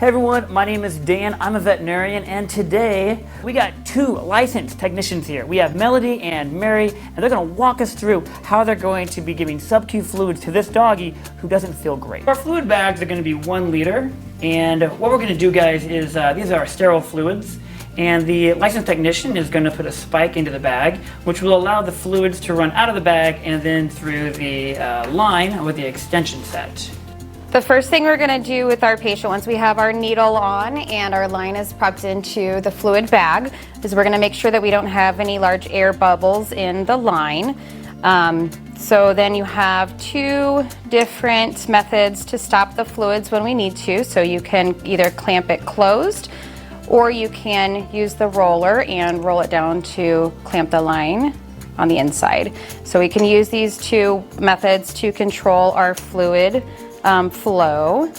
Hey everyone, my name is Dan, I'm a veterinarian, and today we got two licensed technicians here. We have Melody and Mary, and they're going to walk us through how they're going to be giving sub-Q fluids to this doggy who doesn't feel great. Our fluid bags are going to be 1 liter, and what we're going to do, guys, is these are our sterile fluids, and the licensed technician is going to put a spike into the bag, which will allow the fluids to run out of the bag and then through the line with the extension set. The first thing we're going to do with our patient once we have our needle on and our line is prepped into the fluid bag is we're going to make sure that we don't have any large air bubbles in the line. So then you have 2 different methods to stop the fluids when we need to. So you can either clamp it closed or you can use the roller and roll it down to clamp the line on the inside. So we can use these 2 methods to control our fluid flow.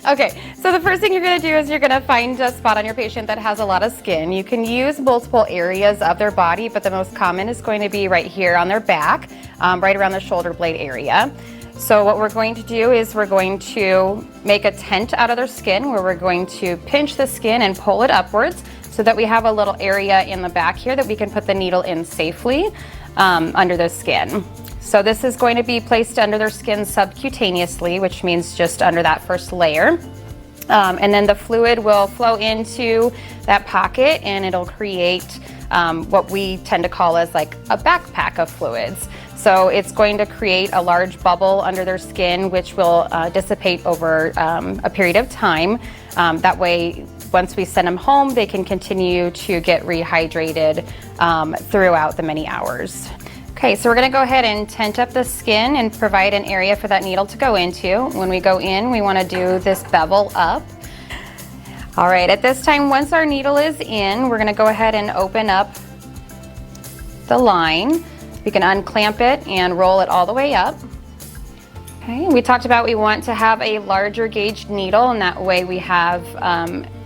Okay, so the first thing you're going to do is you're going to find a spot on your patient that has a lot of skin. You can use multiple areas of their body, but the most common is going to be right here on their back, right around the shoulder blade area. So what we're going to do is we're going to make a tent out of their skin where we're going to pinch the skin and pull it upwards so that we have a little area in the back here that we can put the needle in safely under the skin. So this is going to be placed under their skin subcutaneously, which means just under that first layer. And then the fluid will flow into that pocket and it'll create what we tend to call as like a backpack of fluids. So it's going to create a large bubble under their skin, which will dissipate over a period of time. That way, once we send them home, they can continue to get rehydrated throughout the many hours. Okay, so we're going to go ahead and tent up the skin and provide an area for that needle to go into. When we go in, we want to do this bevel up. All right, at this time, once our needle is in, we're going to go ahead and open up the line. We can unclamp it and roll it all the way up. Okay, we talked about we want to have a larger gauge needle, and that way we have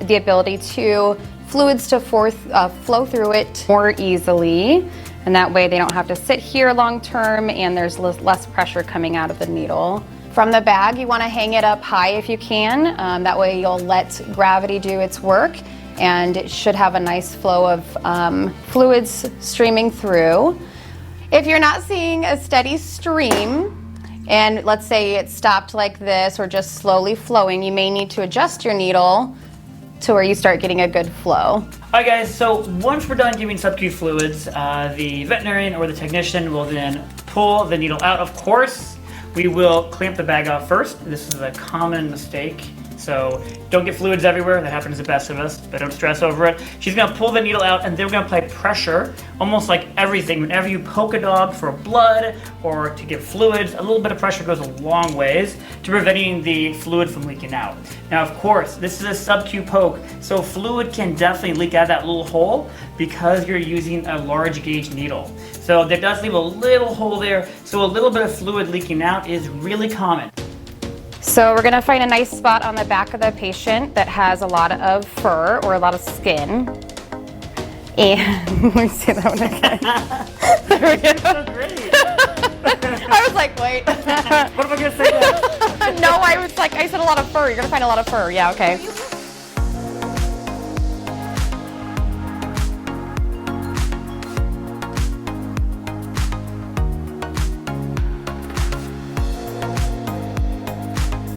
the ability to fluids to flow through it more easily. And that way they don't have to sit here long term and there's less pressure coming out of the needle. From the bag, you want to hang it up high if you can. That way you'll let gravity do its work and it should have a nice flow of fluids streaming through. If you're not seeing a steady stream, and let's say it stopped like this or just slowly flowing, you may need to adjust your needle to where you start getting a good flow. Alright guys, so once we're done giving sub-Q fluids, the veterinarian or the technician will then pull the needle out. Of course, we will clamp the bag off first. This is a common mistake. So don't get fluids everywhere. That happens to the best of us, but don't stress over it. She's going to pull the needle out and then we're going to apply pressure, almost like everything. Whenever you poke a dog for blood or to get fluids, a little bit of pressure goes a long ways to preventing the fluid from leaking out. Now, of course, this is a sub-Q poke, so fluid can definitely leak out of that little hole because you're using a large gauge needle. So that does leave a little hole there, so a little bit of fluid leaking out is really common. So we're going to find a nice spot on the back of the patient that has a lot of fur or a lot of skin. And let me see that one again. There we go. So great. I was like, wait. What am I going to say now? No, I was like, I said a lot of fur. You're going to find a lot of fur. Yeah, okay.